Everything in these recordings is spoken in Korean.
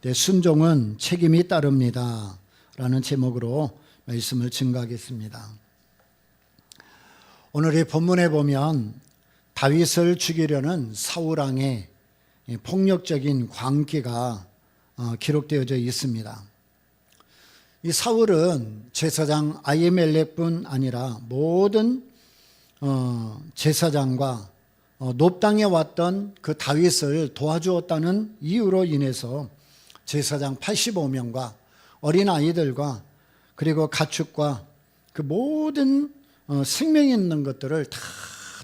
순종은 책임이 따릅니다 라는 제목으로 말씀을 증거하겠습니다. 오늘의 본문에 보면 다윗을 죽이려는 사울왕의 폭력적인 광기가 기록되어져 있습니다. 이 사울은 제사장 아히멜렉뿐 아니라 모든 제사장과 높당에 왔던 그 다윗을 도와주었다는 이유로 인해서 제사장 85명과 어린아이들과 그리고 가축과 그 모든 생명 있는 것들을 다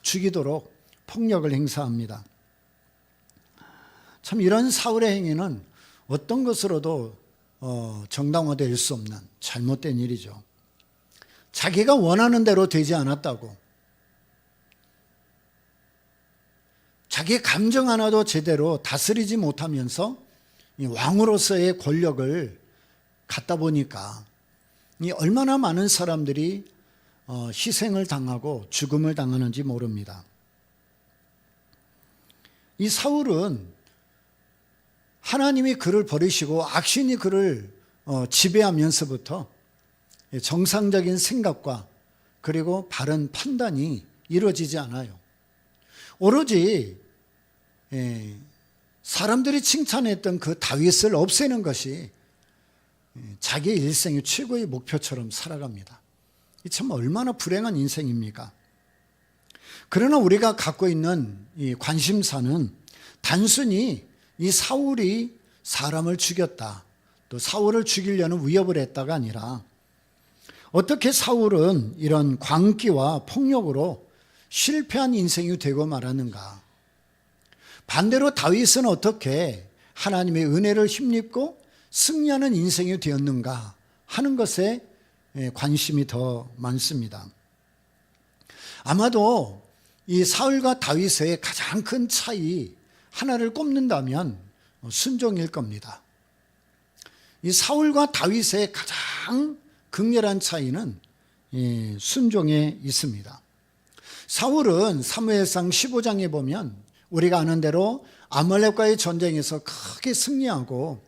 죽이도록 폭력을 행사합니다. 참 이런 사울의 행위는 어떤 것으로도 정당화될 수 없는 잘못된 일이죠. 자기가 원하는 대로 되지 않았다고, 자기 감정 하나도 제대로 다스리지 못하면서 왕으로서의 권력을 갖다 보니까 얼마나 많은 사람들이 희생을 당하고 죽음을 당하는지 모릅니다. 이 사울은 하나님이 그를 버리시고 악신이 그를 지배하면서부터 정상적인 생각과 그리고 바른 판단이 이루어지지 않아요. 오로지 사람들이 칭찬했던 그 다윗을 없애는 것이 자기의 일생의 최고의 목표처럼 살아갑니다. 이 참 얼마나 불행한 인생입니까? 그러나 우리가 갖고 있는 이 관심사는 단순히 이 사울이 사람을 죽였다, 또 사울을 죽이려는 위협을 했다가 아니라 어떻게 사울은 이런 광기와 폭력으로 실패한 인생이 되고 말았는가? 반대로 다윗은 어떻게 하나님의 은혜를 힘입고 승리하는 인생이 되었는가 하는 것에 관심이 더 많습니다. 아마도 이 사울과 다윗의 가장 큰 차이 하나를 꼽는다면 순종일 겁니다. 이 사울과 다윗의 가장 극렬한 차이는 순종에 있습니다. 사울은 사무엘상 15장에 보면 우리가 아는 대로 아말렉과의 전쟁에서 크게 승리하고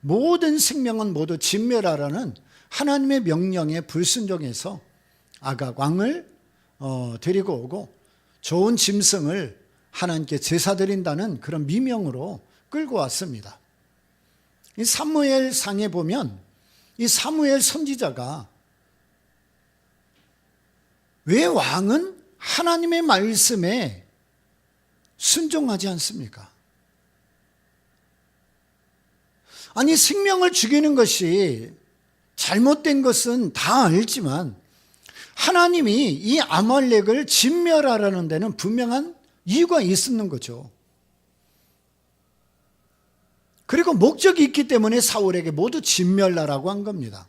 모든 생명은 모두 진멸하라는 하나님의 명령에 불순종해서 아각 왕을 데리고 오고 좋은 짐승을 하나님께 제사 드린다는 그런 미명으로 끌고 왔습니다. 이 사무엘상에 보면 이 사무엘 선지자가 왜 왕은 하나님의 말씀에 순종하지 않습니까? 아니, 생명을 죽이는 것이 잘못된 것은 다 알지만 하나님이 이 아말렉을 진멸하라는 데는 분명한 이유가 있었는 거죠. 그리고 목적이 있기 때문에 사울에게 모두 진멸하라고 한 겁니다.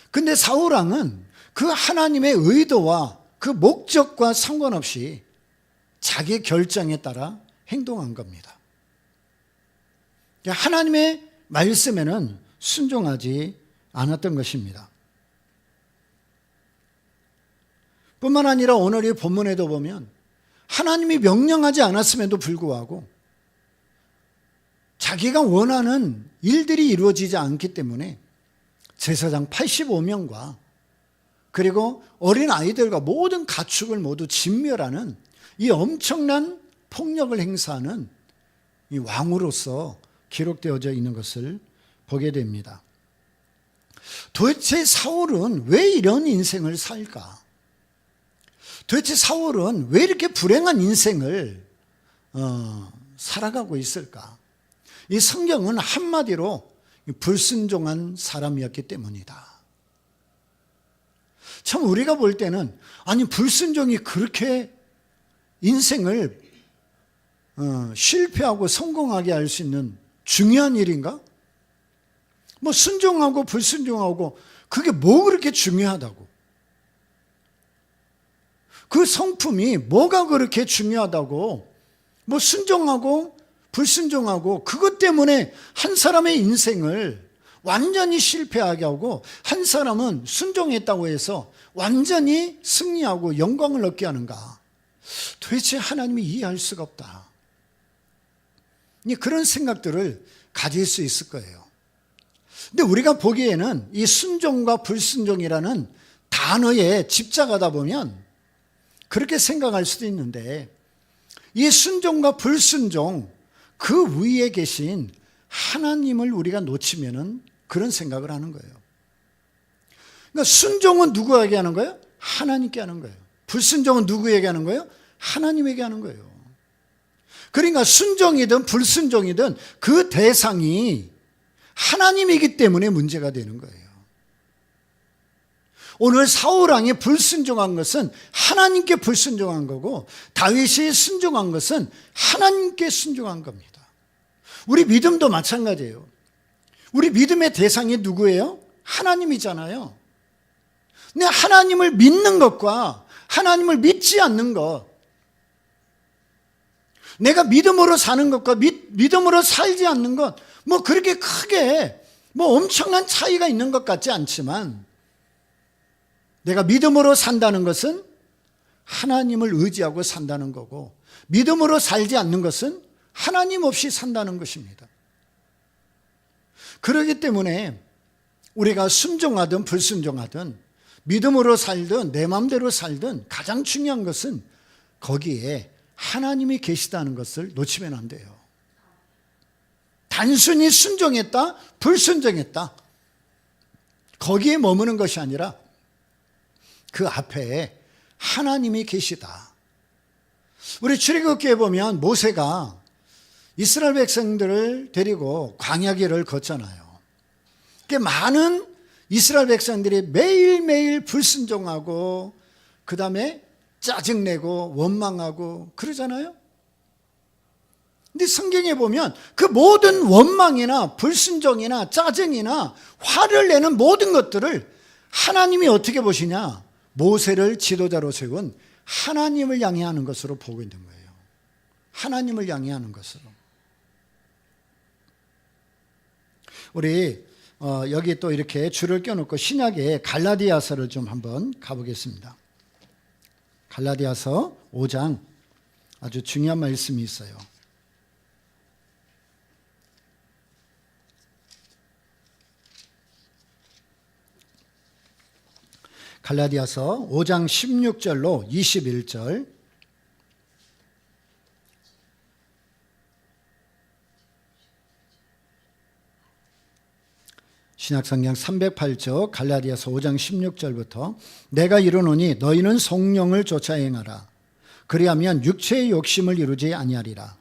근데 사울왕은 그 하나님의 의도와 그 목적과 상관없이 자기 결정에 따라 행동한 겁니다. 하나님의 말씀에는 순종하지 않았던 것입니다. 뿐만 아니라 오늘 이 본문에도 보면 하나님이 명령하지 않았음에도 불구하고 자기가 원하는 일들이 이루어지지 않기 때문에 제사장 85명과 그리고 어린아이들과 모든 가축을 모두 진멸하는 이 엄청난 폭력을 행사하는 이 왕으로서 기록되어져 있는 것을 보게 됩니다. 도대체 사울은 왜 이런 인생을 살까? 도대체 사울은 왜 이렇게 불행한 인생을 살아가고 있을까? 이 성경은 한마디로 불순종한 사람이었기 때문이다. 참 우리가 볼 때는 아니 불순종이 그렇게 인생을 실패하고 성공하게 할 수 있는 중요한 일인가? 뭐 순종하고 불순종하고 그게 뭐 그렇게 중요하다고? 그 성품이 뭐가 그렇게 중요하다고? 뭐 순종하고 불순종하고 그것 때문에 한 사람의 인생을 완전히 실패하게 하고 한 사람은 순종했다고 해서 완전히 승리하고 영광을 얻게 하는가? 도대체 하나님이 이해할 수가 없다. 그런 생각들을 가질 수 있을 거예요. 근데 우리가 보기에는 이 순종과 불순종이라는 단어에 집착하다 보면 그렇게 생각할 수도 있는데, 이 순종과 불순종, 그 위에 계신 하나님을 우리가 놓치면은 그런 생각을 하는 거예요. 그러니까 순종은 누구에게 하는 거예요? 하나님께 하는 거예요. 불순종은 누구에게 하는 거예요? 하나님에게 하는 거예요. 그러니까 순종이든 불순종이든 그 대상이 하나님이기 때문에 문제가 되는 거예요. 오늘 사울왕이 불순종한 것은 하나님께 불순종한 거고, 다윗이 순종한 것은 하나님께 순종한 겁니다. 우리 믿음도 마찬가지예요. 우리 믿음의 대상이 누구예요? 하나님이잖아요. 근데 하나님을 믿는 것과 하나님을 믿지 않는 것, 내가 믿음으로 사는 것과 믿음으로 살지 않는 것, 그렇게 크게 엄청난 차이가 있는 것 같지 않지만, 내가 믿음으로 산다는 것은 하나님을 의지하고 산다는 거고, 믿음으로 살지 않는 것은 하나님 없이 산다는 것입니다. 그렇기 때문에 우리가 순종하든 불순종하든 믿음으로 살든 내 마음대로 살든 가장 중요한 것은 거기에 하나님이 계시다는 것을 놓치면 안 돼요. 단순히 순종했다, 불순종했다, 거기에 머무는 것이 아니라 그 앞에 하나님이 계시다. 우리 출애굽기에 보면 모세가 이스라엘 백성들을 데리고 광야길을 걷잖아요. 많은 이스라엘 백성들이 매일매일 불순종하고 그 다음에 짜증내고 원망하고 그러잖아요. 근데 성경에 보면 그 모든 원망이나 불순종이나 짜증이나 화를 내는 모든 것들을 하나님이 어떻게 보시냐? 모세를 지도자로 세운 하나님을 향해 하는 것으로 보고 있는 거예요. 하나님을 향해 하는 것으로. 우리 여기 또 이렇게 줄을 껴놓고 신약의 갈라디아서를 좀 한번 가보겠습니다. 갈라디아서 5장 아주 중요한 말씀이 있어요. 갈라디아서 5장 16절로 21절. 신약성경 308쪽 갈라디아서 5장 16절부터 내가 이르노니 너희는 성령을 쫓아 행하라. 그리하면 육체의 욕심을 이루지 아니하리라.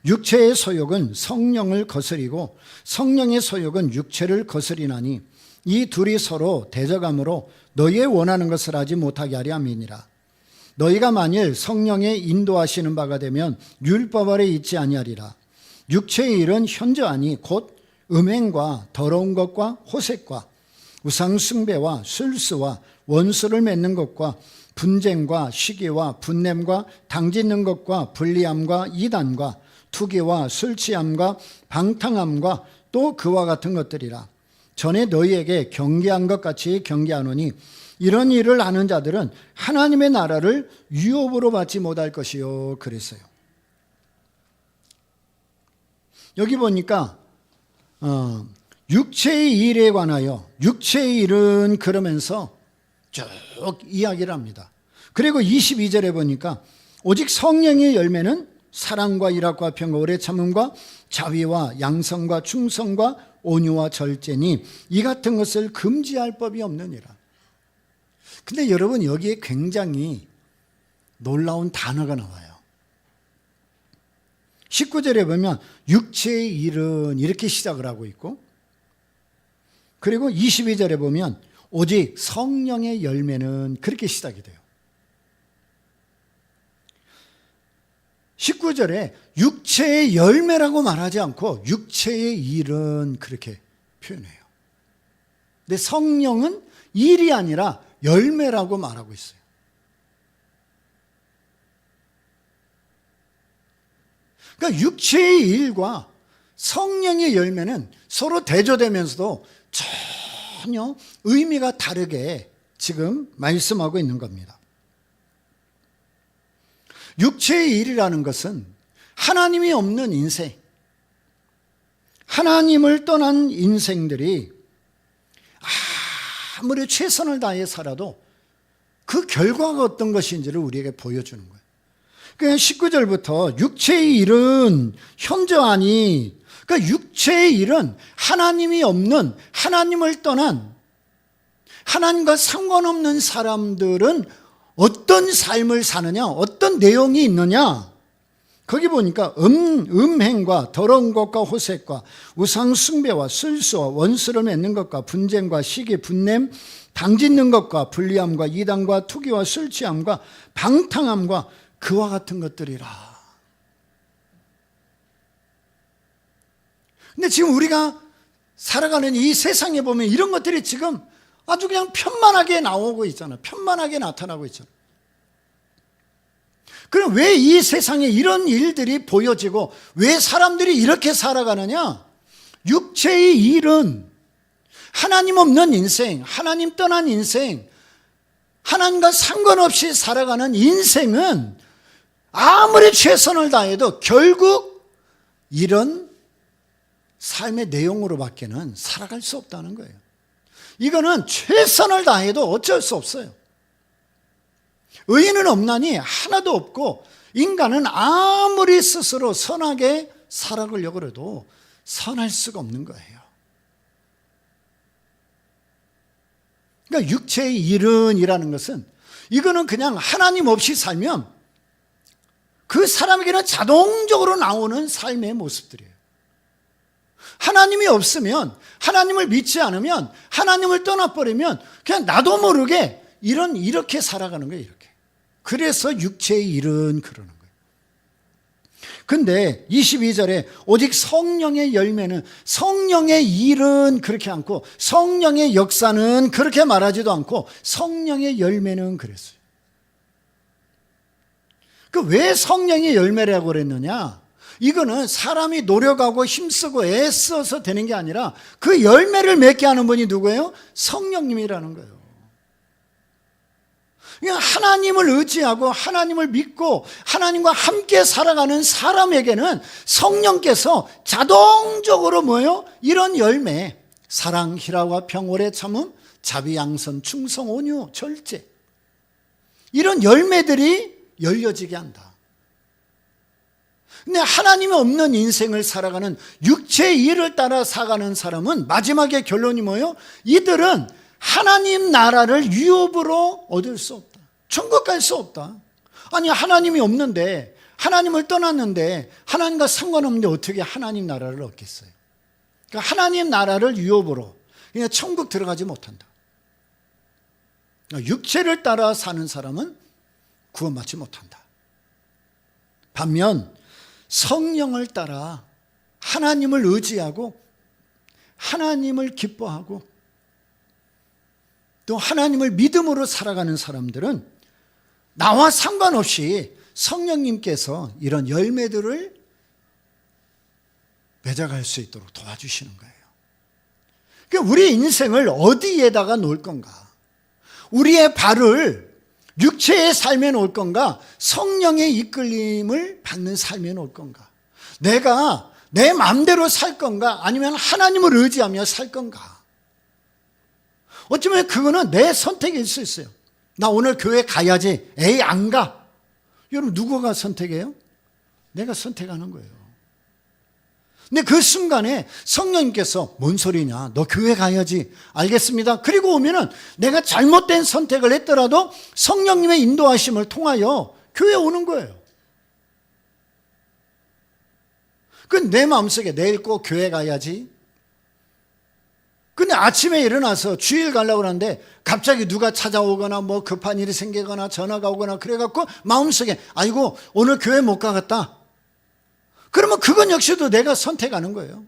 육체의 소욕은 성령을 거스리고 성령의 소욕은 육체를 거스리나니 이 둘이 서로 대적함으로 너희의 원하는 것을 하지 못하게 하려 함이니라. 너희가 만일 성령의 인도하시는 바가 되면 율법 아래 있지 아니하리라. 육체의 일은 현저하니 곧 음행과 더러운 것과 호색과 우상숭배와 술수와 원수를 맺는 것과 분쟁과 시기와 분냄과 당짓는 것과 불리함과 이단과 투기와 술취함과 방탕함과 또 그와 같은 것들이라. 전에 너희에게 경계한 것 같이 경계하노니 이런 일을 하는 자들은 하나님의 나라를 유업으로 받지 못할 것이요. 그랬어요. 여기 보니까 육체의 일에 관하여, 육체의 일은 그러면서 쭉 이야기를 합니다. 그리고 22절에 보니까 오직 성령의 열매는 사랑과 일학과 평과 오래 참음과 자비와 양성과 충성과 온유와 절제니 이 같은 것을 금지할 법이 없느니라. 근데 여러분, 여기에 굉장히 놀라운 단어가 나와요. 19절에 보면 육체의 일은 이렇게 시작을 하고 있고, 그리고 22절에 보면 오직 성령의 열매는 그렇게 시작이 돼요. 19절에 육체의 열매라고 말하지 않고 육체의 일은 그렇게 표현해요. 근데 성령은 일이 아니라 열매라고 말하고 있어요. 그러니까 육체의 일과 성령의 열매는 서로 대조되면서도 전혀 의미가 다르게 지금 말씀하고 있는 겁니다. 육체의 일이라는 것은 하나님이 없는 인생, 하나님을 떠난 인생들이 아무리 최선을 다해 살아도 그 결과가 어떤 것인지를 우리에게 보여주는 거예요. 그러니까 19절부터 육체의 일은 현저하니, 그러니까 육체의 일은 하나님이 없는, 하나님을 떠난, 하나님과 상관없는 사람들은 어떤 삶을 사느냐, 어떤 내용이 있느냐. 거기 보니까 음행과 더러운 것과 호색과 우상 숭배와 술수와 원수를 맺는 것과 분쟁과 시기, 분냄, 당짓는 것과 불리함과 이단과 투기와 술 취함과 방탕함과 그와 같은 것들이라. 근데 지금 우리가 살아가는 이 세상에 보면 이런 것들이 지금 아주 그냥 편만하게 나오고 있잖아요. 편만하게 나타나고 있잖아요. 그럼 왜 이 세상에 이런 일들이 보여지고 왜 사람들이 이렇게 살아가느냐? 육체의 일은 하나님 없는 인생, 하나님 떠난 인생, 하나님과 상관없이 살아가는 인생은 아무리 최선을 다해도 결국 이런 삶의 내용으로밖에는 살아갈 수 없다는 거예요. 이거는 최선을 다해도 어쩔 수 없어요. 의인은 없나니 하나도 없고 인간은 아무리 스스로 선하게 살아가려고 해도 선할 수가 없는 거예요. 그러니까 육체의 일은이라는 것은 이거는 그냥 하나님 없이 살면 그 사람에게는 자동적으로 나오는 삶의 모습들이에요. 하나님이 없으면, 하나님을 믿지 않으면, 하나님을 떠나버리면 그냥 나도 모르게 이렇게 살아가는 거예요. 이렇게. 그래서 육체의 일은 그러는 거예요. 근데 22절에 오직 성령의 열매는, 성령의 일은 그렇게 않고 성령의 역사는 그렇게 말하지도 않고 성령의 열매는 그랬어요. 그 왜 성령의 열매라고 그랬느냐? 이거는 사람이 노력하고 힘쓰고 애써서 되는 게 아니라 그 열매를 맺게 하는 분이 누구예요? 성령님이라는 거예요. 하나님을 의지하고 하나님을 믿고 하나님과 함께 살아가는 사람에게는 성령께서 자동적으로 뭐예요? 이런 열매, 사랑, 희락과 평, 오래 참음, 자비, 양선, 충성, 온유, 절제, 이런 열매들이 열려지게 한다. 근데 하나님이 없는 인생을 살아가는 육체의 일을 따라 살아가는 사람은 마지막에 결론이 뭐예요? 이들은 하나님 나라를 유업으로 얻을 수 없다. 천국 갈 수 없다. 아니 하나님이 없는데, 하나님을 떠났는데, 하나님과 상관없는데 어떻게 하나님 나라를 얻겠어요? 그러니까 하나님 나라를 유업으로, 그냥 천국 들어가지 못한다. 육체를 따라 사는 사람은 구원받지 못한다. 반면 성령을 따라 하나님을 의지하고 하나님을 기뻐하고 또 하나님을 믿음으로 살아가는 사람들은 나와 상관없이 성령님께서 이런 열매들을 맺어갈 수 있도록 도와주시는 거예요. 그러니까 우리 인생을 어디에다가 놓을 건가? 우리의 발을 육체의 삶에 놓을 건가? 성령의 이끌림을 받는 삶에 놓을 건가? 내가 내 마음대로 살 건가? 아니면 하나님을 의지하며 살 건가? 어쩌면 그거는 내 선택일 수 있어요. 나 오늘 교회 가야지. 에이, 안 가. 여러분, 누구가 선택해요? 내가 선택하는 거예요. 근데 그 순간에 성령님께서 뭔 소리냐? 너 교회 가야지. 알겠습니다. 그리고 오면은 내가 잘못된 선택을 했더라도 성령님의 인도하심을 통하여 교회에 오는 거예요. 그 내 마음속에 내일 꼭 교회 가야지. 근데 아침에 일어나서 주일 가려고 하는데 갑자기 누가 찾아오거나 뭐 급한 일이 생기거나 전화가 오거나 그래갖고 마음속에 아이고 오늘 교회 못 가겠다. 그러면 그건 역시도 내가 선택하는 거예요.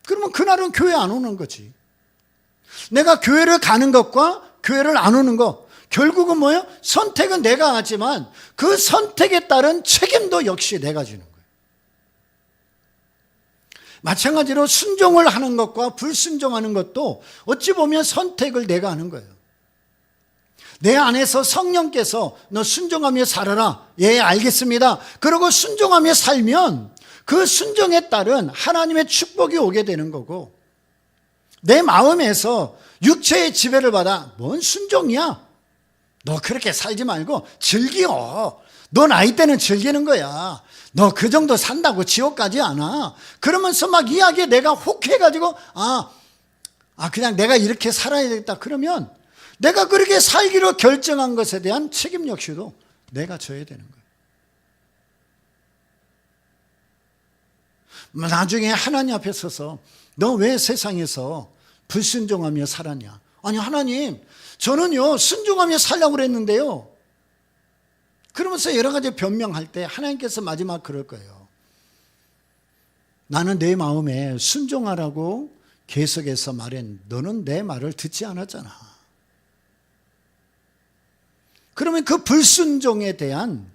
그러면 그날은 교회 안 오는 거지. 내가 교회를 가는 것과 교회를 안 오는 것, 결국은 뭐예요? 선택은 내가 하지만 그 선택에 따른 책임도 역시 내가 지는 거예요. 마찬가지로 순종을 하는 것과 불순종하는 것도 어찌 보면 선택을 내가 하는 거예요. 내 안에서 성령께서 너 순종하며 살아라. 예, 알겠습니다. 그러고 순종하며 살면 그 순종에 따른 하나님의 축복이 오게 되는 거고, 내 마음에서 육체의 지배를 받아 뭔 순종이야? 너 그렇게 살지 말고 즐겨. 너 나이 때는 즐기는 거야. 너 그 정도 산다고 지옥 가지 않아. 그러면서 막 이야기에 내가 혹해가지고 그냥 내가 이렇게 살아야 되겠다. 그러면 내가 그렇게 살기로 결정한 것에 대한 책임 역시도 내가 져야 되는 거야. 나중에 하나님 앞에 서서 너 왜 세상에서 불순종하며 살았냐? 아니 하나님, 저는요 순종하며 살려고 그랬는데요. 그러면서 여러 가지 변명할 때 하나님께서 마지막 그럴 거예요. 나는 내 마음에 순종하라고 계속해서 말했는데 너는 내 말을 듣지 않았잖아. 그러면 그 불순종에 대한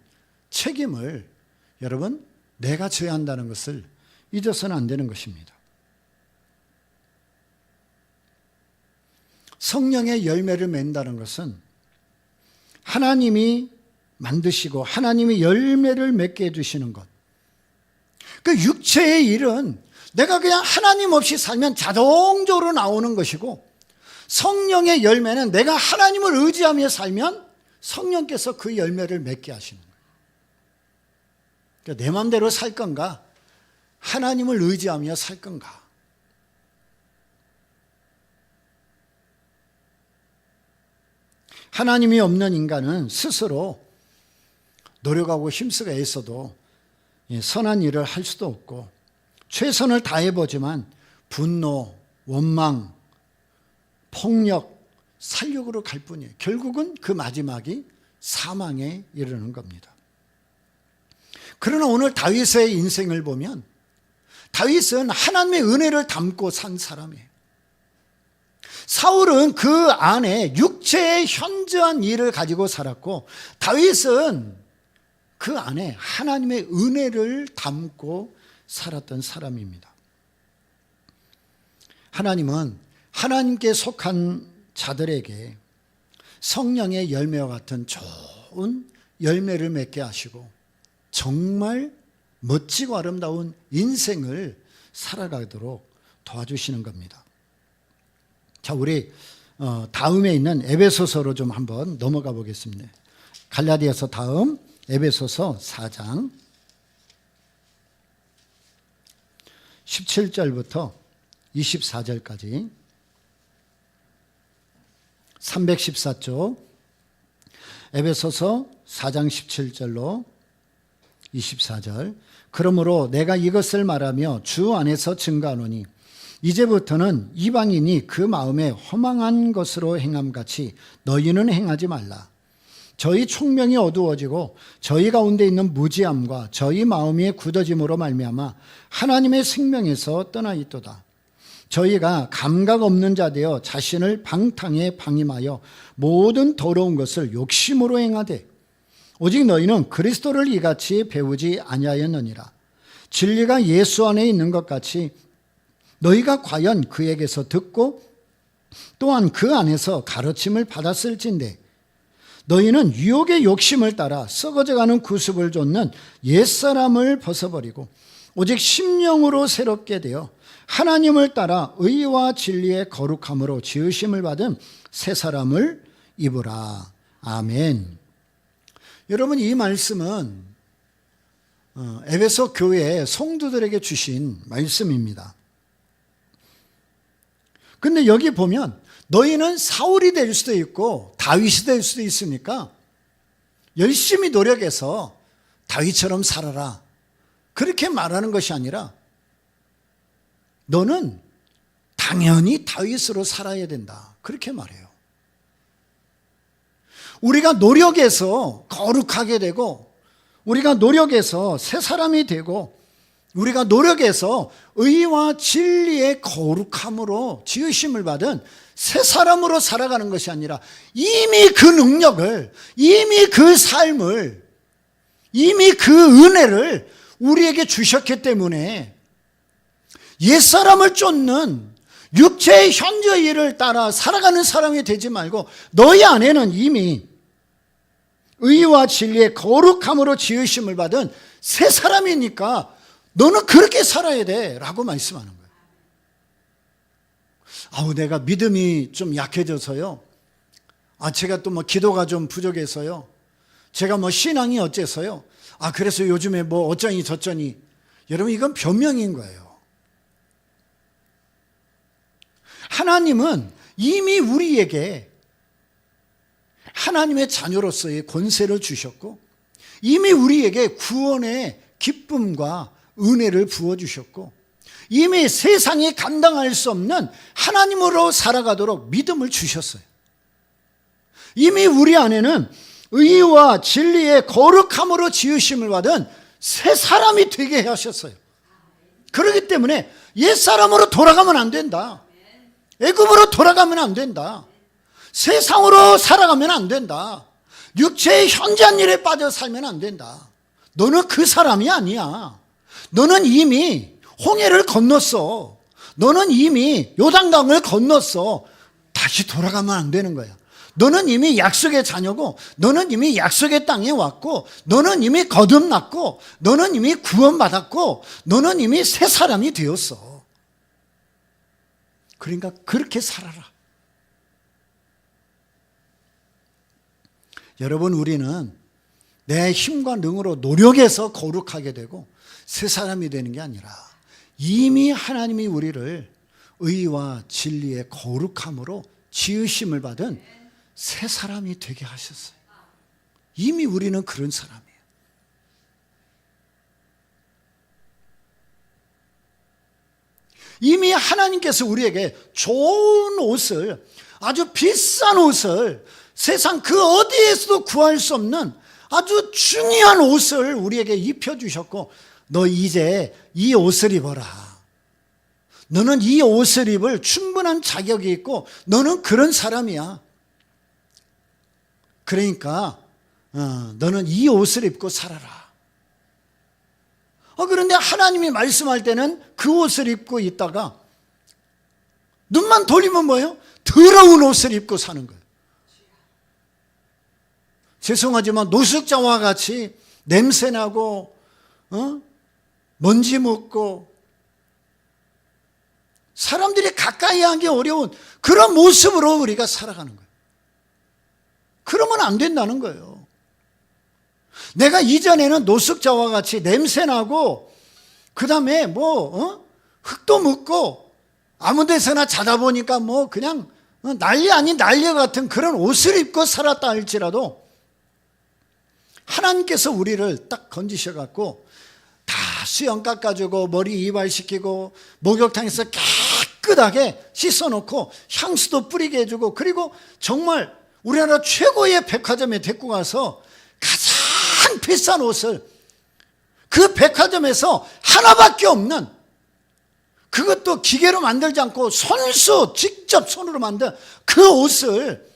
책임을 여러분 내가 져야 한다는 것을 잊어서는 안 되는 것입니다. 성령의 열매를 맺는다는 것은 하나님이 만드시고 하나님이 열매를 맺게 해주시는 것. 그 육체의 일은 내가 그냥 하나님 없이 살면 자동적으로 나오는 것이고, 성령의 열매는 내가 하나님을 의지하며 살면 성령께서 그 열매를 맺게 하시는 거예요. 그러니까 내 마음대로 살 건가? 하나님을 의지하며 살 건가? 하나님이 없는 인간은 스스로 노력하고 힘쓰고 애써도 선한 일을 할 수도 없고, 최선을 다해보지만 분노, 원망, 폭력, 살육으로 갈 뿐이에요. 결국은 그 마지막이 사망에 이르는 겁니다. 그러나 오늘 다윗의 인생을 보면 다윗은 하나님의 은혜를 담고 산 사람이에요. 사울은 그 안에 육체의 현저한 일을 가지고 살았고, 다윗은 그 안에 하나님의 은혜를 담고 살았던 사람입니다. 하나님은 하나님께 속한 자들에게 성령의 열매와 같은 좋은 열매를 맺게 하시고 정말 멋지고 아름다운 인생을 살아가도록 도와주시는 겁니다. 자, 우리 다음에 있는 에베소서로 좀 한번 넘어가 보겠습니다. 갈라디아서 다음 에베소서 4장 17절부터 24절까지 314쪽 에베소서 4장 17절로 24절. 그러므로 내가 이것을 말하며 주 안에서 증거하노니 이제부터는 이방인이 그 마음에 허망한 것으로 행함같이 너희는 행하지 말라. 저희 총명이 어두워지고 저희 가운데 있는 무지함과 저희 마음이 굳어짐으로 말미암아 하나님의 생명에서 떠나 있도다. 저희가 감각 없는 자 되어 자신을 방탕에 방임하여 모든 더러운 것을 욕심으로 행하되 오직 너희는 그리스도를 이같이 배우지 아니하였느니라. 진리가 예수 안에 있는 것 같이 너희가 과연 그에게서 듣고 또한 그 안에서 가르침을 받았을진데 너희는 유혹의 욕심을 따라 썩어져가는 구습을 좇는 옛사람을 벗어버리고 오직 심령으로 새롭게 되어 하나님을 따라 의와 진리의 거룩함으로 지으심을 받은 새 사람을 입으라. 아멘. 여러분, 이 말씀은 에베소 교회 성도들에게 주신 말씀입니다. 근데 여기 보면 너희는 사울이 될 수도 있고 다윗이 될 수도 있으니까 열심히 노력해서 다윗처럼 살아라, 그렇게 말하는 것이 아니라 너는 당연히 다윗으로 살아야 된다, 그렇게 말해요. 우리가 노력해서 거룩하게 되고 우리가 노력해서 새 사람이 되고 우리가 노력해서 의와 진리의 거룩함으로 지으심을 받은 새 사람으로 살아가는 것이 아니라 이미 그 능력을, 이미 그 삶을, 이미 그 은혜를 우리에게 주셨기 때문에 옛사람을 쫓는 육체의 현저의 일을 따라 살아가는 사람이 되지 말고 너희 안에는 이미 의와 진리의 거룩함으로 지으심을 받은 새 사람이니까 너는 그렇게 살아야 돼 라고 말씀하는 거예요. 내가 믿음이 좀 약해져서요, 제가 또 뭐 기도가 좀 부족해서요, 제가 뭐 신앙이 어째서요, 그래서 요즘에 뭐 어쩌니 저쩌니. 여러분, 이건 변명인 거예요. 하나님은 이미 우리에게 하나님의 자녀로서의 권세를 주셨고, 이미 우리에게 구원의 기쁨과 은혜를 부어주셨고, 이미 세상이 감당할 수 없는 하나님으로 살아가도록 믿음을 주셨어요. 이미 우리 안에는 의와 진리의 거룩함으로 지으심을 받은 새 사람이 되게 하셨어요. 그렇기 때문에 옛사람으로 돌아가면 안 된다. 애굽으로 돌아가면 안 된다. 세상으로 살아가면 안 된다. 육체의 현재한 일에 빠져 살면 안 된다. 너는 그 사람이 아니야. 너는 이미 홍해를 건넜어. 너는 이미 요단강을 건넜어. 다시 돌아가면 안 되는 거야. 너는 이미 약속의 자녀고, 너는 이미 약속의 땅에 왔고, 너는 이미 거듭났고, 너는 이미 구원받았고, 너는 이미 새 사람이 되었어. 그러니까 그렇게 살아라. 여러분, 우리는 내 힘과 능으로 노력해서 거룩하게 되고 새 사람이 되는 게 아니라 이미 하나님이 우리를 의와 진리의 거룩함으로 지으심을 받은 새 사람이 되게 하셨어요. 이미 우리는 그런 사람이에요. 이미 하나님께서 우리에게 좋은 옷을, 아주 비싼 옷을, 세상 그 어디에서도 구할 수 없는 아주 중요한 옷을 우리에게 입혀주셨고, 너 이제 이 옷을 입어라. 너는 이 옷을 입을 충분한 자격이 있고 너는 그런 사람이야. 그러니까 너는 이 옷을 입고 살아라. 그런데 하나님이 말씀할 때는 그 옷을 입고 있다가 눈만 돌리면 뭐예요? 더러운 옷을 입고 사는 거예요. 죄송하지만 노숙자와 같이 냄새나고 먼지 묻고 사람들이 가까이 하기 어려운 그런 모습으로 우리가 살아가는 거예요. 그러면 안 된다는 거예요. 내가 이전에는 노숙자와 같이 냄새나고 그 다음에 흙도 묻고 아무 데서나 자다 보니까 그냥 난리 아닌 난리 같은 그런 옷을 입고 살았다 할지라도 하나님께서 우리를 딱 건지셔갖고 다 수염 깎아주고 머리 이발시키고 목욕탕에서 깨끗하게 씻어놓고 향수도 뿌리게 해주고, 그리고 정말 우리나라 최고의 백화점에 데리고 가서 가장 비싼 옷을, 그 백화점에서 하나밖에 없는, 그것도 기계로 만들지 않고 손수 직접 손으로 만든 그 옷을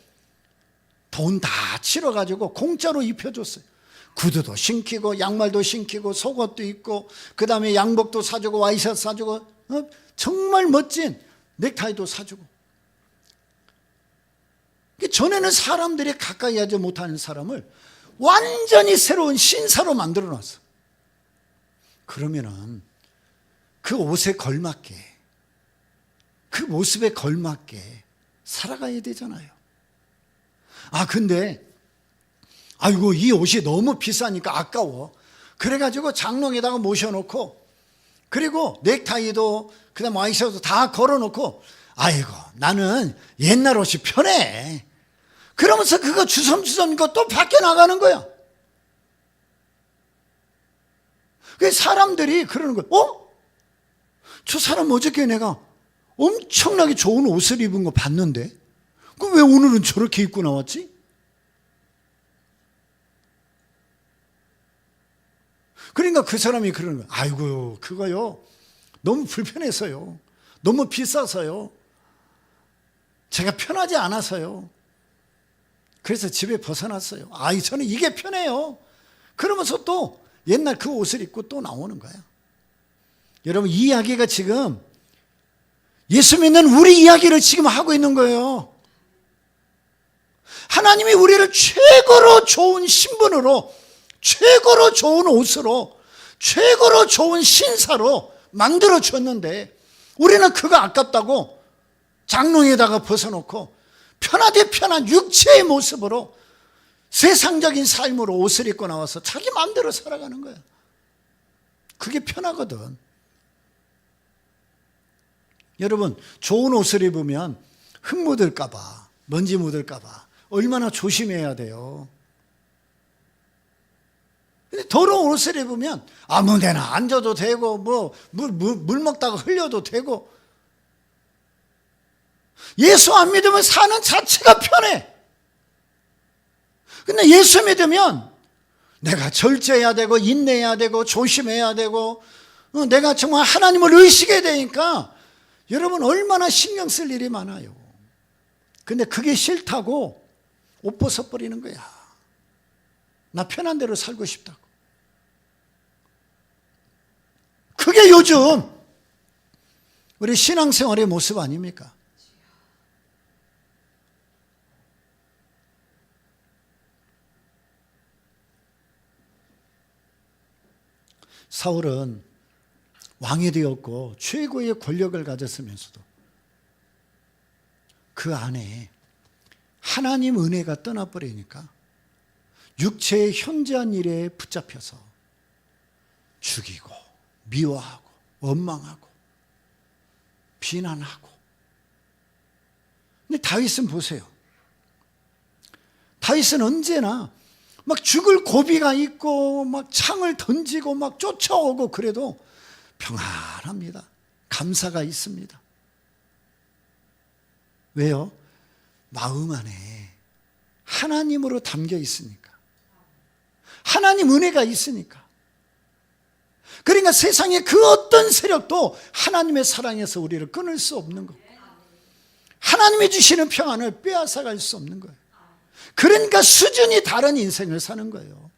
돈 다 치러가지고 공짜로 입혀줬어요. 구두도 신기고 양말도 신기고 속옷도 입고 그 다음에 양복도 사주고 와이셔츠 사주고 정말 멋진 넥타이도 사주고. 전에는 사람들이 가까이 하지 못하는 사람을 완전히 새로운 신사로 만들어 놨어. 그러면은 그 옷에 걸맞게, 그 모습에 걸맞게 살아가야 되잖아요. 근데 아이고 이 옷이 너무 비싸니까 아까워. 그래가지고 장롱에다가 모셔놓고, 그리고 넥타이도 그다음 와이셔츠도 다 걸어놓고, 아이고 나는 옛날 옷이 편해. 그러면서 그거 주섬주섬 이거 또 밖에 나가는 거야. 사람들이 그러는 거야. 저 사람 어저께 내가 엄청나게 좋은 옷을 입은 거 봤는데 그럼 왜 오늘은 저렇게 입고 나왔지? 그러니까 그 사람이 그러는 거야. 아이고 그거요 너무 불편해서요, 너무 비싸서요, 제가 편하지 않아서요, 그래서 집에 벗어났어요. 저는 이게 편해요. 그러면서 또 옛날 그 옷을 입고 또 나오는 거야. 여러분, 이 이야기가 지금 예수 믿는 우리 이야기를 지금 하고 있는 거예요. 하나님이 우리를 최고로 좋은 신분으로, 최고로 좋은 옷으로, 최고로 좋은 신사로 만들어 줬는데 우리는 그거 아깝다고 장롱에다가 벗어놓고 편하디 편한 육체의 모습으로 세상적인 삶으로 옷을 입고 나와서 자기 마음대로 살아가는 거야. 그게 편하거든. 여러분, 좋은 옷을 입으면 흙 묻을까 봐, 먼지 묻을까 봐 얼마나 조심해야 돼요. 근데 더러운 옷을 입으면 아무 데나 앉아도 되고 물 먹다가 흘려도 되고, 예수 안 믿으면 사는 자체가 편해. 근데 예수 믿으면 내가 절제해야 되고 인내해야 되고 조심해야 되고 내가 정말 하나님을 의식해야 되니까 여러분 얼마나 신경 쓸 일이 많아요. 근데 그게 싫다고 옷 벗어버리는 거야. 나 편한 대로 살고 싶다고. 그게 요즘 우리 신앙생활의 모습 아닙니까? 사울은 왕이 되었고 최고의 권력을 가졌으면서도 그 안에 하나님 은혜가 떠나버리니까 육체의 현저한 일에 붙잡혀서 죽이고 미워하고 원망하고 비난하고. 근데 다윗은 보세요. 다윗은 언제나 막 죽을 고비가 있고 막 창을 던지고 막 쫓아오고 그래도 평안합니다. 감사가 있습니다. 왜요? 마음 안에 하나님으로 담겨 있으니까. 하나님 은혜가 있으니까. 그러니까 세상의 그 어떤 세력도 하나님의 사랑에서 우리를 끊을 수 없는 거고, 하나님이 주시는 평안을 빼앗아갈 수 없는 거예요. 그러니까 수준이 다른 인생을 사는 거예요.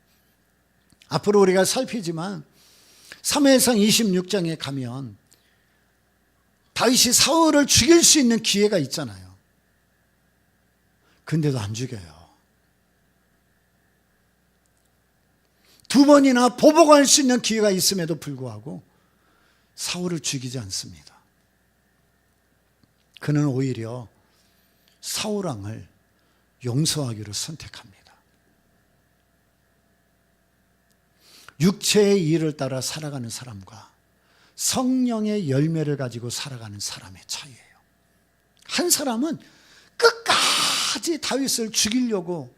앞으로 우리가 살피지만 사무엘상 26장에 가면 다윗이 사울을 죽일 수 있는 기회가 있잖아요. 근데도 안 죽여요. 두 번이나 보복할 수 있는 기회가 있음에도 불구하고 사울을 죽이지 않습니다. 그는 오히려 사울 왕을 용서하기로 선택합니다. 육체의 일을 따라 살아가는 사람과 성령의 열매를 가지고 살아가는 사람의 차이예요. 한 사람은 끝까지 다윗을 죽이려고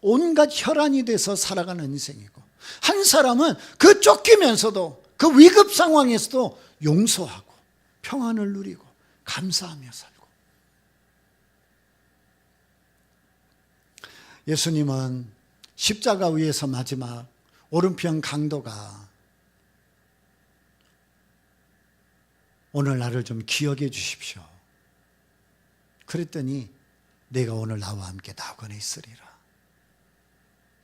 온갖 혈안이 돼서 살아가는 인생이고, 한 사람은 그 쫓기면서도 그 위급 상황에서도 용서하고 평안을 누리고 감사하며 살고. 예수님은 십자가 위에서 마지막 오른편 강도가 오늘 나를 좀 기억해 주십시오. 그랬더니 내가 오늘 나와 함께 낙원에 있으리라.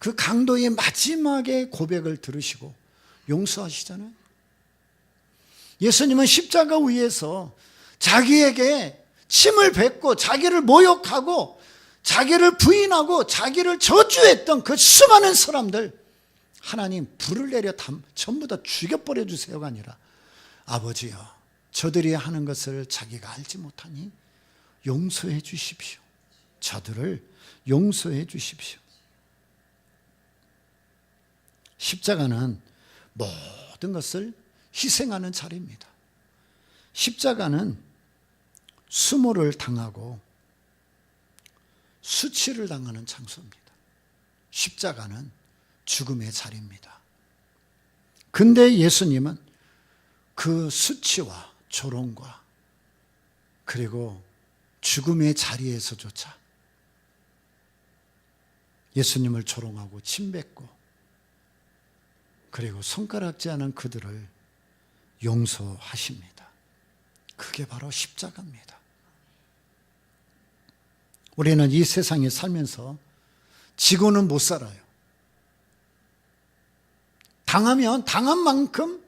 그 강도의 마지막의 고백을 들으시고 용서하시잖아요. 예수님은 십자가 위에서 자기에게 침을 뱉고 자기를 모욕하고 자기를 부인하고 자기를 저주했던 그 수많은 사람들, 하나님 불을 내려 전부 다 죽여버려 주세요가 아니라, 아버지여 저들이 하는 것을 자기가 알지 못하니 용서해 주십시오. 저들을 용서해 주십시오. 십자가는 모든 것을 희생하는 자리입니다. 십자가는 수모를 당하고 수치를 당하는 장소입니다. 십자가는 죽음의 자리입니다. 근데 예수님은 그 수치와 조롱과 그리고 죽음의 자리에서조차 예수님을 조롱하고 침뱉고 그리고 손가락질 하는 그들을 용서하십니다. 그게 바로 십자가입니다. 우리는 이 세상에 살면서 지고는 못 살아요. 당하면 당한 만큼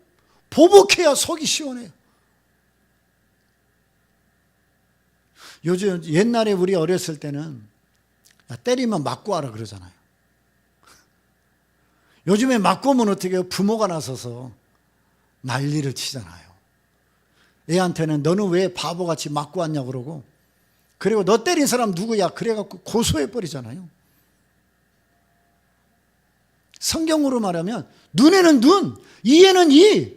보복해야 속이 시원해요. 요즘 옛날에 우리 어렸을 때는 야, 때리면 맞고 와라 그러잖아요. 요즘에 맞고 오면 어떻게 해요? 부모가 나서서 난리를 치잖아요. 애한테는 너는 왜 바보같이 맞고 왔냐고 그러고, 그리고 너 때린 사람 누구야? 그래갖고 고소해버리잖아요. 성경으로 말하면 눈에는 눈, 이에는 이.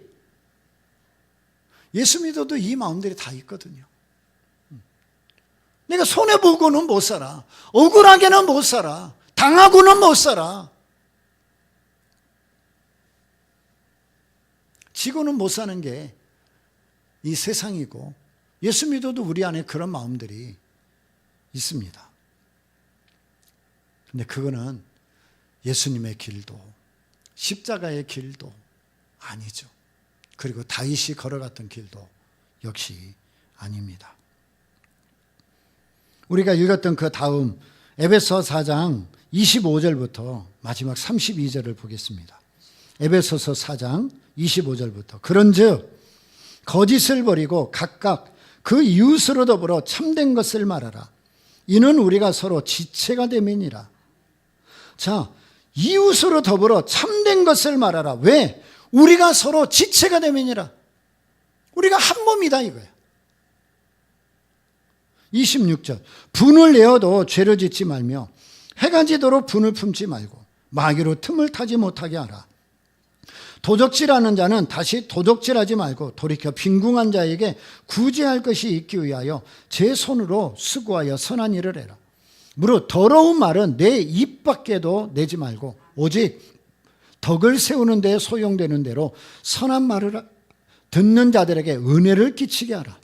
예수 믿어도 이 마음들이 다 있거든요. 내가 손해보고는 못 살아. 억울하게는 못 살아. 당하고는 못 살아. 지고는 못 사는 게 이 세상이고, 예수 믿어도 우리 안에 그런 마음들이 있습니다. 근데 그거는 예수님의 길도 십자가의 길도 아니죠. 그리고 다윗이 걸어갔던 길도 역시 아닙니다. 우리가 읽었던 그 다음 에베소 4장 25절부터 마지막 32절을 보겠습니다. 에베소서 4장 25절부터 그런즉 거짓을 버리고 각각 그 이웃으로 더불어 참된 것을 말하라. 이는 우리가 서로 지체가 됨이니라. 자, 이웃으로 더불어 참된 것을 말하라. 왜? 우리가 서로 지체가 됨이니라. 우리가 한 몸이다 이거야. 26절 분을 내어도 죄를 짓지 말며 해가 지도록 분을 품지 말고 마귀로 틈을 타지 못하게 하라. 도적질하는 자는 다시 도적질하지 말고 돌이켜 빈궁한 자에게 구제할 것이 있기 위하여 제 손으로 수고하여 선한 일을 해라. 무릇 더러운 말은 내 입 밖에도 내지 말고 오직 덕을 세우는 데 소용되는 대로 선한 말을 듣는 자들에게 은혜를 끼치게 하라.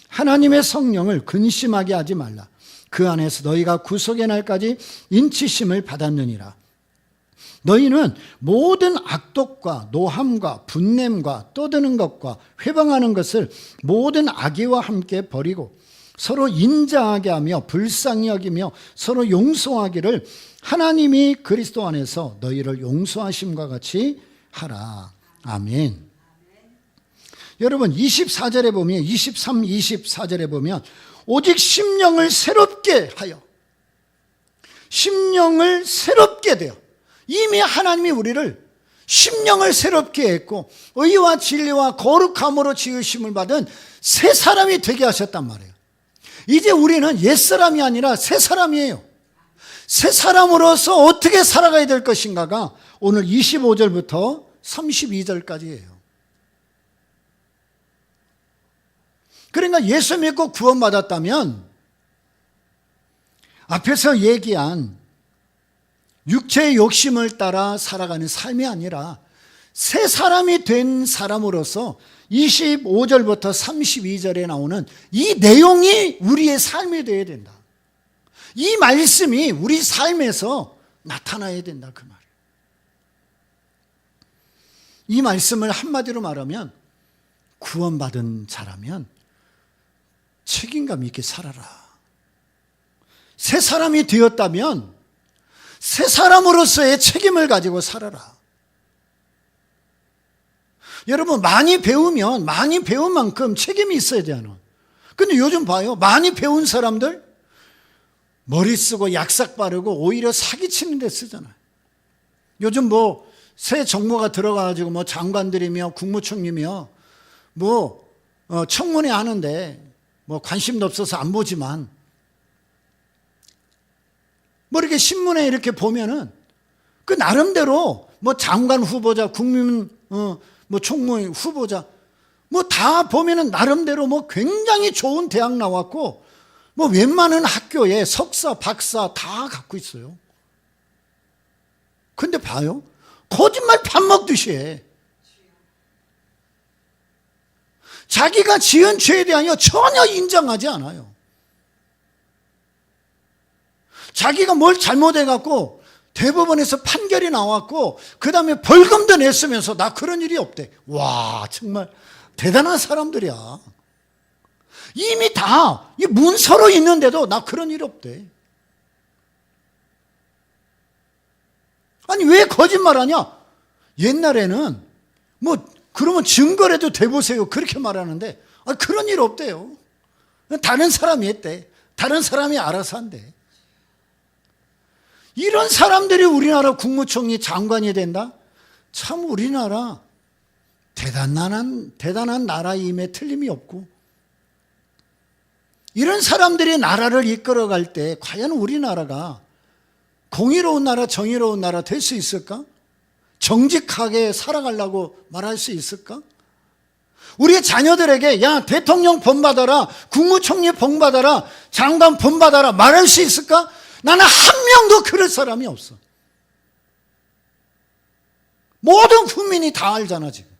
하나님의 성령을 근심하게 하지 말라. 그 안에서 너희가 구속의 날까지 인치심을 받았느니라. 너희는 모든 악독과 노함과 분냄과 떠드는 것과 회방하는 것을 모든 악의와 함께 버리고 서로 인자하게 하며 불쌍히 여기며 서로 용서하기를 하나님이 그리스도 안에서 너희를 용서하심과 같이 하라. 아멘. 여러분 24절에 보면 23, 24절에 보면 오직 심령을 새롭게 하여 심령을 새롭게 되어 이미 하나님이 우리를 심령을 새롭게 했고 의와 진리와 거룩함으로 지으심을 받은 새 사람이 되게 하셨단 말이에요. 이제 우리는 옛사람이 아니라 새 사람이에요. 새 사람으로서 어떻게 살아가야 될 것인가가 오늘 25절부터 32절까지예요. 그러니까 예수 믿고 구원받았다면 앞에서 얘기한 육체의 욕심을 따라 살아가는 삶이 아니라 새 사람이 된 사람으로서 25절부터 32절에 나오는 이 내용이 우리의 삶이 되어야 된다. 이 말씀이 우리 삶에서 나타나야 된다 그 말이에요. 이 말씀을 한마디로 말하면 구원받은 자라면 책임감 있게 살아라. 새 사람이 되었다면 새 사람으로서의 책임을 가지고 살아라. 여러분 많이 배우면 많이 배운 만큼 책임이 있어야 되잖아. 근데 요즘 봐요. 많이 배운 사람들 머리 쓰고 약삭 바르고 오히려 사기치는 데 쓰잖아요. 요즘 뭐 새 정모가 들어가가지고 뭐 장관들이며 국무총리며 뭐 청문회 하는데 뭐 관심도 없어서 안 보지만 뭐 이렇게 신문에 이렇게 보면은 그 나름대로 뭐 장관 후보자, 국민 뭐 총무 후보자 뭐 다 보면은 나름대로 뭐 굉장히 좋은 대학 나왔고 뭐 웬만한 학교에 석사, 박사 다 갖고 있어요. 근데 봐요. 거짓말 밥 먹듯이 해. 자기가 지은 죄에 대하여 전혀 인정하지 않아요. 자기가 뭘 잘못해갖고 대법원에서 판결이 나왔고 그 다음에 벌금도 냈으면서 나 그런 일이 없대. 와 정말 대단한 사람들이야. 이미 다 이 문서로 있는데도 나 그런 일 없대. 아니 왜 거짓말하냐? 옛날에는 뭐 그러면 증거라도 대보세요 그렇게 말하는데 그런 일 없대요. 다른 사람이 했대. 다른 사람이 알아서 한대. 이런 사람들이 우리나라 국무총리 장관이 된다? 참 우리나라 대단한 나라임에 틀림이 없고, 이런 사람들이 나라를 이끌어갈 때 과연 우리나라가 공의로운 나라, 정의로운 나라 될 수 있을까? 정직하게 살아가려고 말할 수 있을까? 우리 자녀들에게 야, 대통령 본받아라, 국무총리 본받아라, 장관 본받아라 말할 수 있을까? 나는 한 명도 그럴 사람이 없어. 모든 국민이 다 알잖아 지금.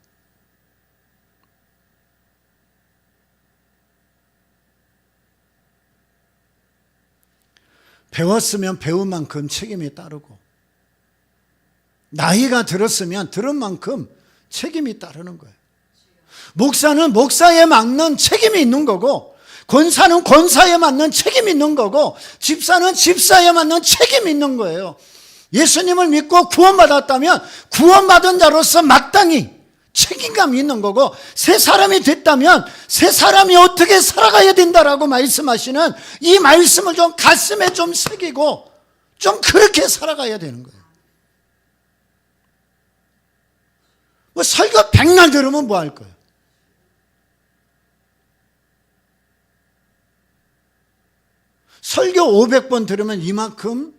배웠으면 배운 만큼 책임이 따르고, 나이가 들었으면 들은 만큼 책임이 따르는 거예요. 목사는 목사에 맞는 책임이 있는 거고, 권사는 권사에 맞는 책임이 있는 거고, 집사는 집사에 맞는 책임이 있는 거예요. 예수님을 믿고 구원받았다면 구원받은 자로서 마땅히 책임감이 있는 거고, 새 사람이 됐다면 새 사람이 어떻게 살아가야 된다라고 말씀하시는 이 말씀을 좀 가슴에 좀 새기고 좀 그렇게 살아가야 되는 거예요. 뭐 설교 100날 들으면 뭐 할 거예요? 설교 500번 들으면 이만큼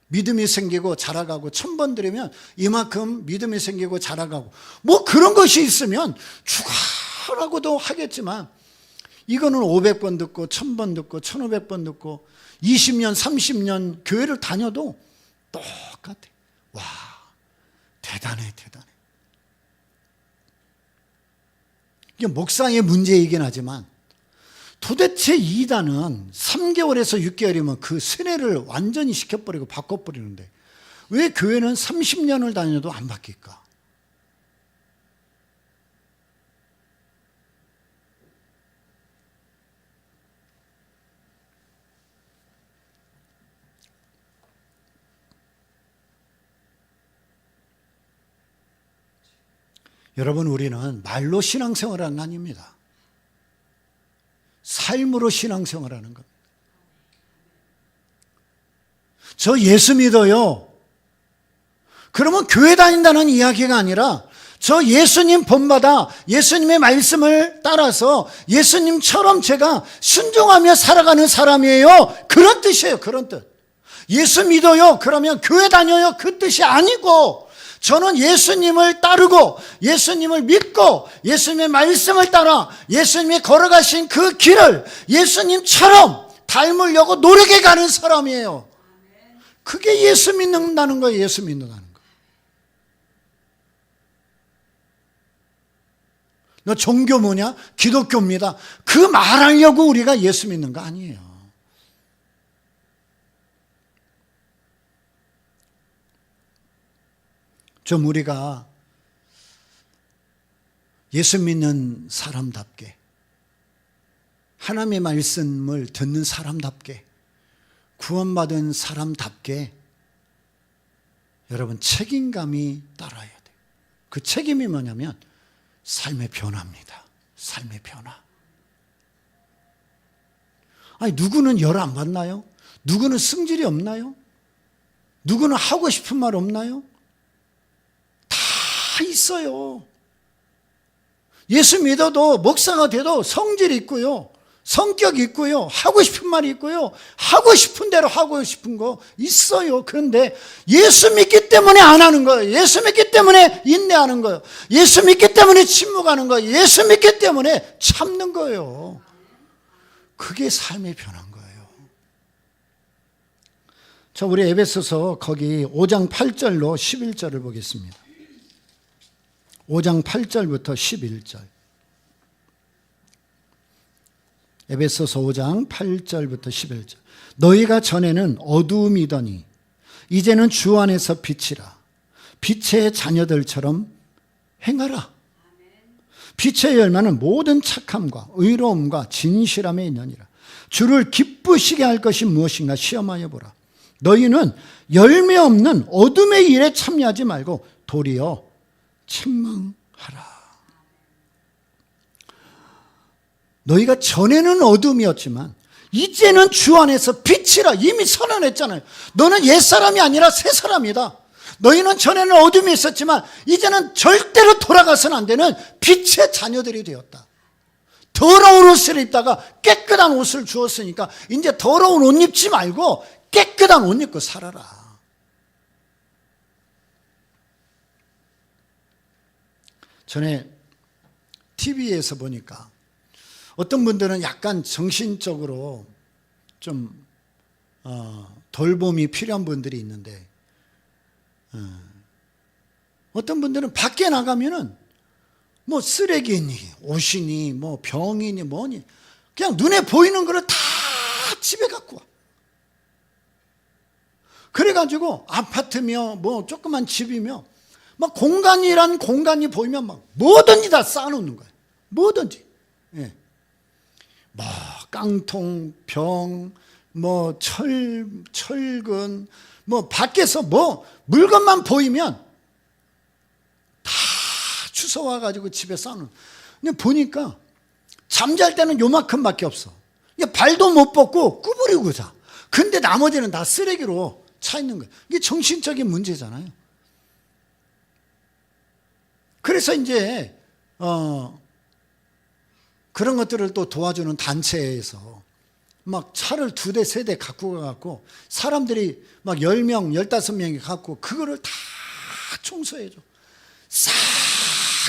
믿음이 생기고 자라가고, 1000번 들으면 이만큼 믿음이 생기고 자라가고, 뭐 그런 것이 있으면 추가라고도 하겠지만, 이거는 500번 듣고 1000번 듣고 1500번 듣고 20년 30년 교회를 다녀도 똑같아. 와, 대단해. 이게 목사의 문제이긴 하지만, 도대체 이단은 3개월에서 6개월이면 그 세뇌를 완전히 시켜버리고 바꿔버리는데 왜 교회는 30년을 다녀도 안 바뀔까? 여러분, 우리는 말로 신앙생활은 아닙니다. 삶으로 신앙생활하는 겁니다. 저 예수 믿어요. 그러면 교회 다닌다는 이야기가 아니라 저 예수님 본받아 예수님의 말씀을 따라서 예수님처럼 제가 순종하며 살아가는 사람이에요. 그런 뜻이에요. 그런 뜻. 예수 믿어요. 그러면 교회 다녀요. 그 뜻이 아니고, 저는 예수님을 따르고 예수님을 믿고 예수님의 말씀을 따라 예수님이 걸어가신 그 길을 예수님처럼 닮으려고 노력해 가는 사람이에요. 그게 예수 믿는다는 거예요. 예수 믿는다는 거. 너 종교 뭐냐? 기독교입니다. 그 말하려고 우리가 예수 믿는 거 아니에요. 좀 우리가 예수 믿는 사람답게, 하나님의 말씀을 듣는 사람답게, 구원받은 사람답게 여러분 책임감이 따라야 돼요. 그 책임이 뭐냐면 삶의 변화입니다. 삶의 변화. 아니, 누구는 열 안 받나요? 누구는 승질이 없나요? 누구는 하고 싶은 말 없나요? 다 있어요. 예수 믿어도 목사가 돼도 성질이 있고요, 성격이 있고요, 하고 싶은 말이 있고요, 하고 싶은 대로 하고 싶은 거 있어요. 그런데 예수 믿기 때문에 안 하는 거예요. 예수 믿기 때문에 인내하는 거예요. 예수 믿기 때문에 침묵하는 거예요. 예수 믿기 때문에 참는 거예요. 그게 삶의 변화인 거예요. 자, 우리 에베소서 거기 5장 8절로 11절을 보겠습니다. 5장 8절부터 11절. 에베소서 5장 8절부터 11절. 너희가 전에는 어두움이더니 이제는 주 안에서 빛이라. 빛의 자녀들처럼 행하라. 빛의 열매는 모든 착함과 의로움과 진실함에 있느니라. 주를 기쁘시게 할 것이 무엇인가 시험하여 보라. 너희는 열매 없는 어둠의 일에 참여하지 말고 도리어 책망하라. 너희가 전에는 어둠이었지만 이제는 주 안에서 빛이라 이미 선언했잖아요. 너는 옛사람이 아니라 새사람이다. 너희는 전에는 어둠이 있었지만 이제는 절대로 돌아가서는 안 되는 빛의 자녀들이 되었다. 더러운 옷을 입다가 깨끗한 옷을 주었으니까 이제 더러운 옷 입지 말고 깨끗한 옷 입고 살아라. 전에 TV에서 보니까 어떤 분들은 약간 정신적으로 좀 돌봄이 필요한 분들이 있는데 어떤 분들은 밖에 나가면은 뭐 쓰레기니 옷이니 뭐 병이니 뭐니 그냥 눈에 보이는 거를 다 집에 갖고 와. 그래가지고 아파트며 뭐 조그만 집이며 막 공간이란 공간이 보이면 막 뭐든지 다 쌓아놓는 거예요. 뭐든지. 예. 뭐 깡통, 병, 뭐 철근, 뭐 밖에서 뭐 물건만 보이면 다 주워와 가지고 집에 쌓아놓는. 근데 보니까 잠잘 때는 요만큼밖에 없어. 발도 못 뻗고 구부리고 자. 근데 나머지는 다 쓰레기로 차 있는 거예요. 이게 정신적인 문제잖아요. 그래서 이제 그런 것들을 또 도와주는 단체에서 막 차를 2대, 3대 갖고 가갖고 사람들이 막 10명, 15명이 갖고 그거를 다 청소해줘. 싹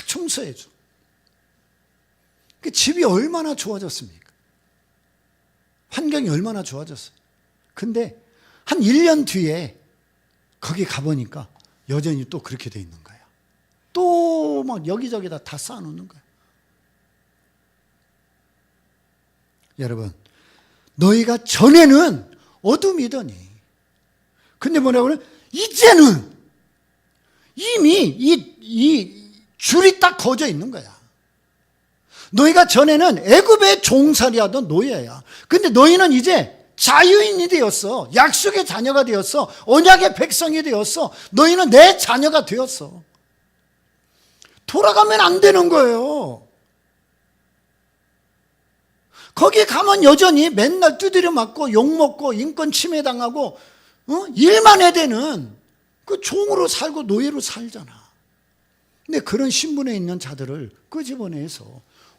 청소해줘. 그 집이 얼마나 좋아졌습니까? 환경이 얼마나 좋아졌어요. 근데 한 1년 뒤에 거기 가보니까 여전히 또 그렇게 돼 있는 거예요. 또 막 여기저기다 다 쌓아놓는 거예요. 여러분, 너희가 전에는 어둠이더니 근데 뭐라고 그래? 이제는 이미 이 줄이 딱 거져 있는 거야. 너희가 전에는 애굽의 종살이하던 노예야. 근데 너희는 이제 자유인이 되었어. 약속의 자녀가 되었어. 언약의 백성이 되었어. 너희는 내 자녀가 되었어. 돌아가면 안 되는 거예요. 거기 가면 여전히 맨날 두드려 맞고 욕먹고 인권 침해당하고 일만 해대는 그 종으로 살고 노예로 살잖아. 근데 그런 신분에 있는 자들을 끄집어내서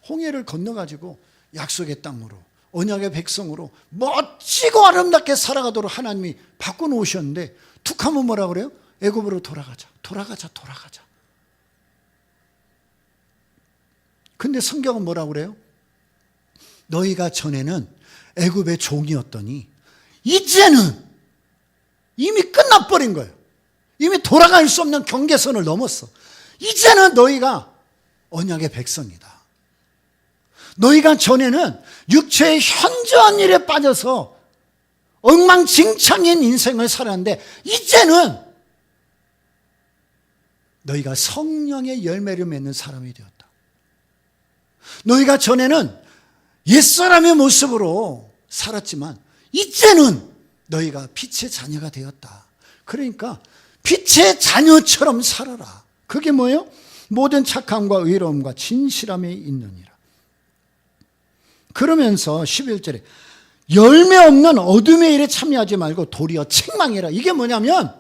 홍해를 건너가지고 약속의 땅으로 언약의 백성으로 멋지고 아름답게 살아가도록 하나님이 바꿔놓으셨는데 툭 하면 뭐라 그래요? 애굽으로 돌아가자. 근데 성경은 뭐라 그래요? 너희가 전에는 애굽의 종이었더니 이제는 이미 끝나버린 거예요. 이미 돌아갈 수 없는 경계선을 넘었어. 이제는 너희가 언약의 백성이다. 너희가 전에는 육체의 현저한 일에 빠져서 엉망진창인 인생을 살았는데 이제는 너희가 성령의 열매를 맺는 사람이 되었다. 너희가 전에는 옛사람의 모습으로 살았지만 이제는 너희가 빛의 자녀가 되었다. 그러니까 빛의 자녀처럼 살아라. 그게 뭐예요? 모든 착함과 의로움과 진실함이 있느니라. 그러면서 11절에 열매 없는 어둠의 일에 참여하지 말고 도리어 책망해라. 이게 뭐냐면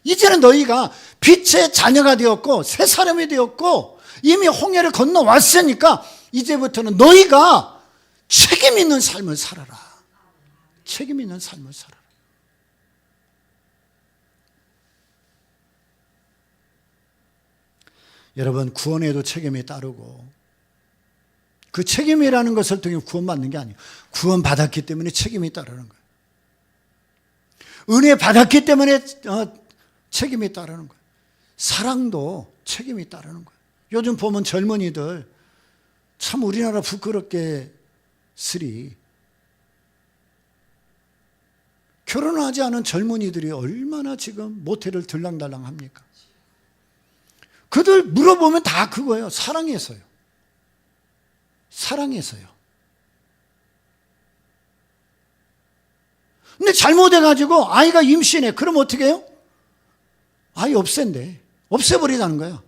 이제는 너희가 빛의 자녀가 되었고 새 사람이 되었고 이미 홍해를 건너왔으니까 이제부터는 너희가 책임 있는 삶을 살아라. 책임 있는 삶을 살아라. 여러분, 구원에도 책임이 따르고 그 책임이라는 것을 통해 구원받는 게 아니에요. 구원받았기 때문에 책임이 따르는 거예요. 은혜 받았기 때문에 책임이 따르는 거예요. 사랑도 책임이 따르는 거예요. 요즘 보면 젊은이들 참 우리나라 부끄럽게 쓰리 결혼하지 않은 젊은이들이 얼마나 지금 모텔을 들랑달랑 합니까? 그들 물어보면 다 그거예요. 사랑해서요. 사랑해서요. 근데 잘못해가지고 아이가 임신해. 그럼 어떻게 해요? 아이 없앤대. 없애버리자는 거야.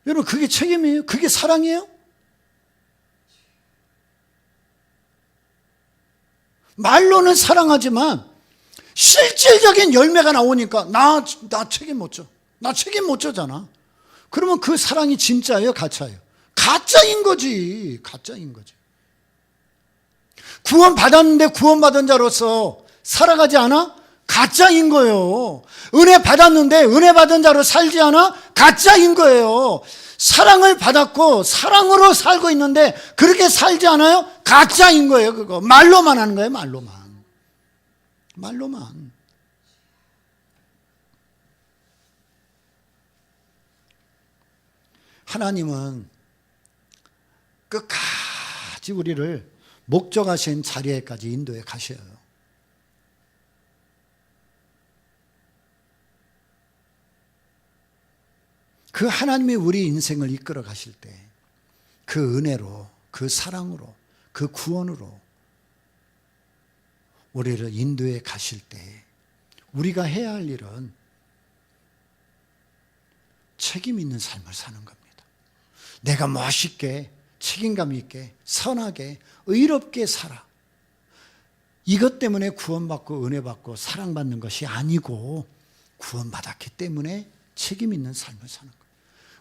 여러분, 그게 책임이에요? 그게 사랑이에요? 말로는 사랑하지만 실질적인 열매가 나오니까 나 책임 못 져. 나 책임 못 져잖아. 그러면 그 사랑이 진짜예요, 가짜예요? 가짜인 거지. 가짜인 거지. 구원받았는데 구원받은 자로서 살아가지 않아? 가짜인 거예요. 은혜 받았는데 은혜 받은 자로 살지 않아? 가짜인 거예요. 사랑을 받았고 사랑으로 살고 있는데 그렇게 살지 않아요? 가짜인 거예요. 그거 말로만 하는 거예요. 말로만. 하나님은 끝까지 우리를 목적하신 자리에까지 인도해 가셔요. 그 하나님이 우리 인생을 이끌어 가실 때 그 은혜로, 그 사랑으로, 그 구원으로 우리를 인도해 가실 때 우리가 해야 할 일은 책임 있는 삶을 사는 겁니다. 내가 멋있게, 책임감 있게, 선하게, 의롭게 살아. 이것 때문에 구원받고 은혜받고 사랑받는 것이 아니고 구원받았기 때문에 책임 있는 삶을 사는 거예요.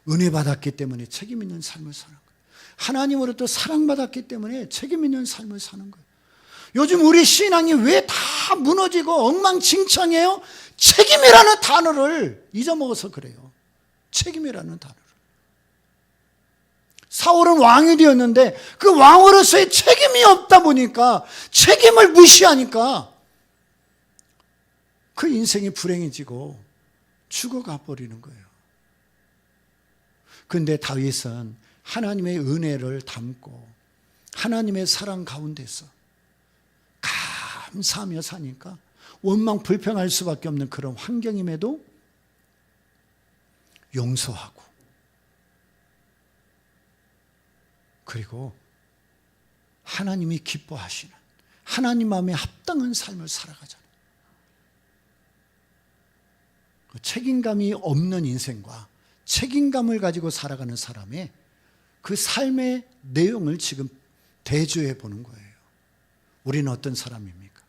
은혜받았기 때문에 책임 있는 삶을 사는 거예요. 하나님으로부터 사랑받았기 때문에 책임 있는 삶을 사는 거예요. 요즘 우리 신앙이 왜 다 무너지고 엉망진창이에요? 책임이라는 단어를 잊어먹어서 그래요. 책임이라는 단어를. 사울은 왕이 되었는데 그 왕으로서의 책임이 없다 보니까, 책임을 무시하니까 그 인생이 불행해지고 죽어가 버리는 거예요. 그런데 다윗은 하나님의 은혜를 담고 하나님의 사랑 가운데서 감사하며 사니까 원망 불평할 수밖에 없는 그런 환경임에도 용서하고, 그리고 하나님이 기뻐하시는 하나님 마음에 합당한 삶을 살아가잖아요. 책임감이 없는 인생과 책임감을 가지고 살아가는 사람의 그 삶의 내용을 지금 대조해 보는 거예요. 우리는 어떤 사람입니까?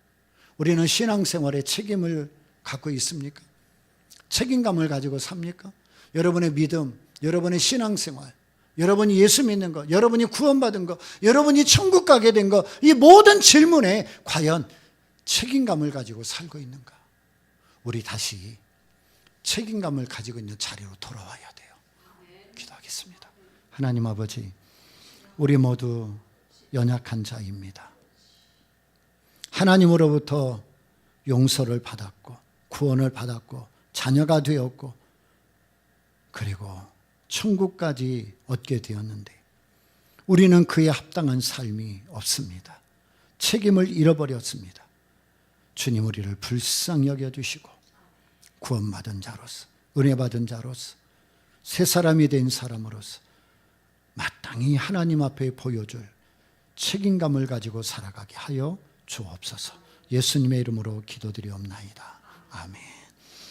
우리는 신앙생활에 책임을 갖고 있습니까? 책임감을 가지고 삽니까? 여러분의 믿음, 여러분의 신앙생활, 여러분이 예수 믿는 것, 여러분이 구원받은 것, 여러분이 천국 가게 된 것, 이 모든 질문에 과연 책임감을 가지고 살고 있는가? 우리 다시 책임감을 가지고 있는 자리로 돌아와야 돼요. 기도하겠습니다. 하나님 아버지, 우리 모두 연약한 자입니다. 하나님으로부터 용서를 받았고 구원을 받았고 자녀가 되었고 그리고 천국까지 얻게 되었는데 우리는 그에 합당한 삶이 없습니다. 책임을 잃어버렸습니다. 주님, 우리를 불쌍히 여겨주시고 구원받은 자로서, 은혜받은 자로서, 새 사람이 된 사람으로서 마땅히 하나님 앞에 보여줄 책임감을 가지고 살아가게 하여 주옵소서. 예수님의 이름으로 기도드리옵나이다. 아멘.